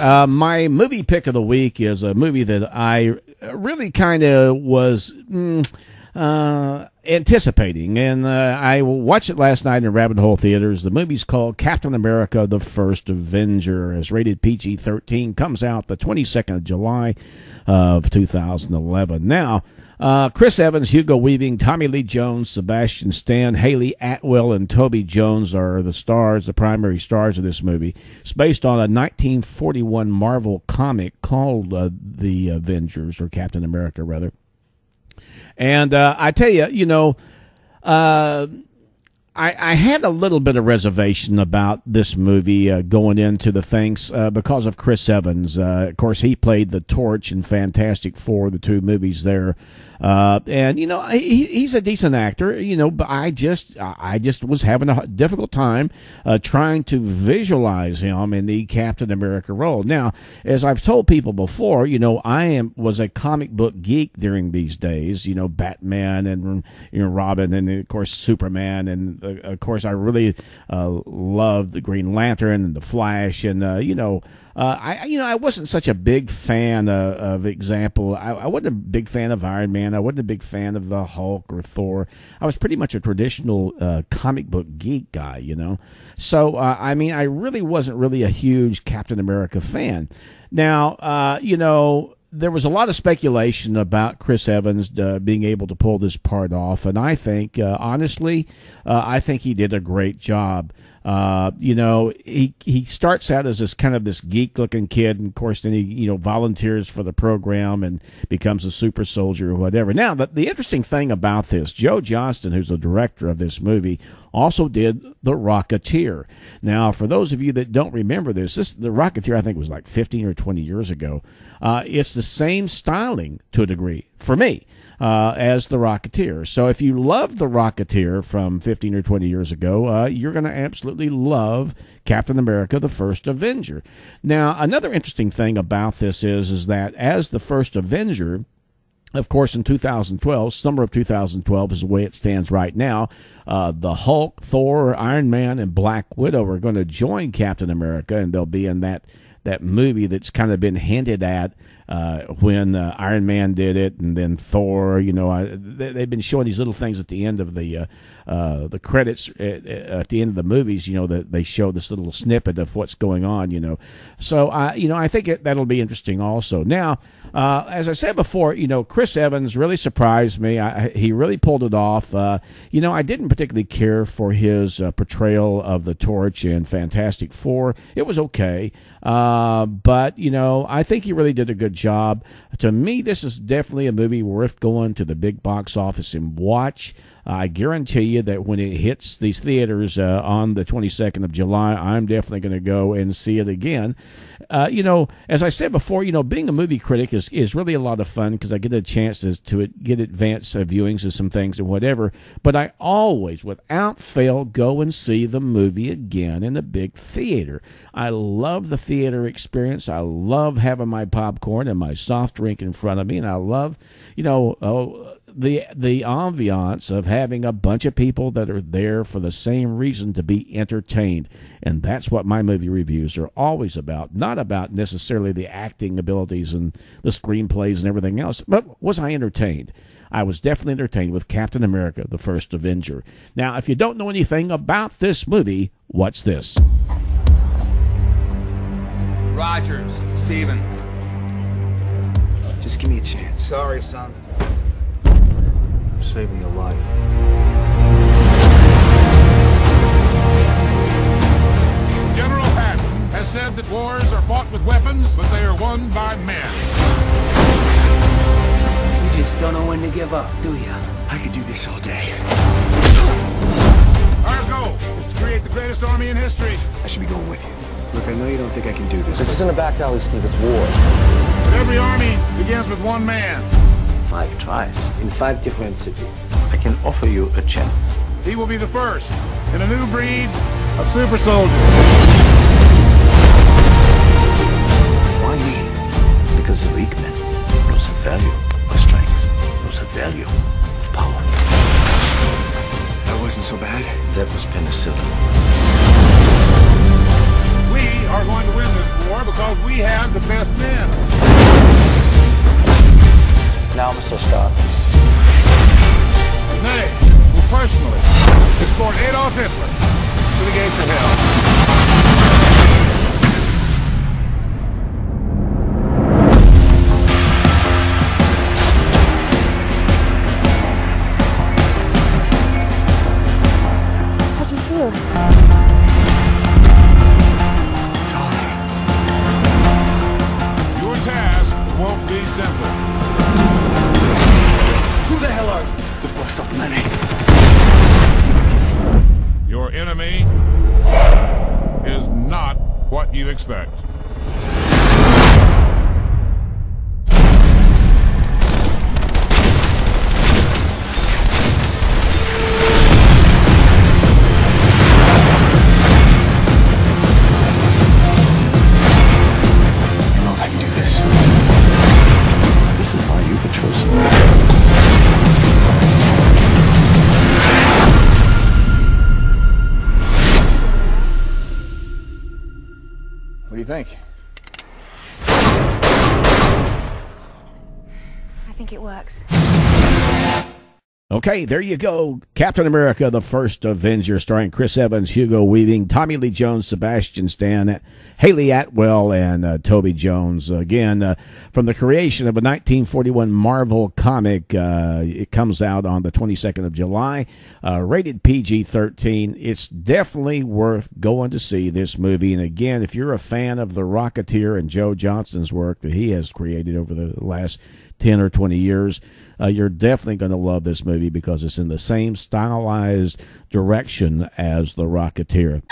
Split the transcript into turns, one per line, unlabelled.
My movie pick of the week is a movie that I really kind of was anticipating, and I watched it last night in Rabbit Hole Theaters. The movie's called Captain America: The First Avenger. It's rated PG-13. Comes out the 22nd of July of 2011. Now, Chris Evans, Hugo Weaving, Tommy Lee Jones, Sebastian Stan, Hayley Atwell, and Toby Jones are the stars, the primary stars of this movie. It's based on a 1941 Marvel comic called The Avengers, or Captain America, rather. And I tell you, I had a little bit of reservation about this movie going into the things because of Chris Evans. Of course, he played the Torch in Fantastic Four, the two movies there. And he's a decent actor, but I just was having a difficult time trying to visualize him in the Captain America role. Now, as I've told people before, I was a comic book geek during these days, Batman and Robin, and of course Superman, and of course I really loved the Green Lantern and the Flash, and I wasn't such a big fan of example. I wasn't a big fan of Iron Man. I wasn't a big fan of the Hulk or Thor. I was pretty much a traditional comic book geek guy, So, I really wasn't really a huge Captain America fan. Now, there was a lot of speculation about Chris Evans being able to pull this part off, and I think, honestly, I think he did a great job. He starts out as this geek-looking kid, and of course then he volunteers for the program and becomes a super soldier or whatever. Now, the interesting thing about this, Joe Johnston, who's the director of this movie, also did The Rocketeer. Now, for those of you that don't remember The Rocketeer, I think, was like 15 or 20 years ago. It's the same styling to a degree, for me, as The Rocketeer. So if you love The Rocketeer from 15 or 20 years ago, you're going to absolutely love Captain America: The First Avenger. Now, another interesting thing about this is that as the First Avenger, of course, in 2012, summer of 2012 is the way it stands right now, the Hulk, Thor, Iron Man, and Black Widow are going to join Captain America, and they'll be in that movie that's kind of been hinted at when Iron Man did it, and then Thor. They've been showing these little things at the end of the credits at the end of the movies. That they show this little snippet of what's going on. So I think that'll be interesting also. Now, as I said before, Chris Evans really surprised me. He really pulled it off. I didn't particularly care for his portrayal of the Torch in Fantastic Four. It was okay. But I think he really did a good job. To me, this is definitely a movie worth going to the big box office and watch. I guarantee you that when it hits these theaters on the 22nd of July, I'm definitely going to go and see it again. As I said before, being a movie critic is really a lot of fun because I get a chance to get advanced viewings of some things and whatever. But I always, without fail, go and see the movie again in a big theater. I love the theater experience. I love having my popcorn and my soft drink in front of me, and I love, the ambiance of having a bunch of people that are there for the same reason, to be entertained. And that's what my movie reviews are always about. Not about necessarily the acting abilities and the screenplays and everything else, but was I entertained? I was definitely entertained with Captain America: The First Avenger. Now, if you don't know anything about this movie, watch this.
Rogers, Steven.
Just give me a chance.
Sorry, son.
I'm saving your life.
General Patton has said that wars are fought with weapons, but they are won by men.
You just don't know when to give up, do you?
I could do this all day.
Our goal is to create the greatest army in history.
I should be going with you. Look, I know you don't think I can do this.
This isn't a back alley, Steve. It's war.
But every army begins with one man.
5 tries in 5 different cities. I can offer you a chance.
He will be the first in a new breed of super soldiers.
Why me?
Because the weak man knows the value of strength, knows the value of power.
That wasn't so bad.
That was penicillin.
We are going to win this war because because we have the best men.
Now, Mr. Stark.
Nay, will personally escort Adolf Hitler to the gates of hell.
How do you feel?
Your task won't be simple.
Who the hell are you? The first of many.
Your enemy is not what you expect.
I don't know if I can do this.
This is why you were chosen.
What do you think?
I think it works.
Okay, there you go. Captain America, the First Avenger, starring Chris Evans, Hugo Weaving, Tommy Lee Jones, Sebastian Stan, Hayley Atwell, and Toby Jones. Again, from the creation of a 1941 Marvel comic. It comes out on the 22nd of July. Rated PG-13. It's definitely worth going to see this movie. And again, if you're a fan of the Rocketeer and Joe Johnston's work that he has created over the last 10 or 20 years, you're definitely going to love this movie because it's in the same stylized direction as The Rocketeer.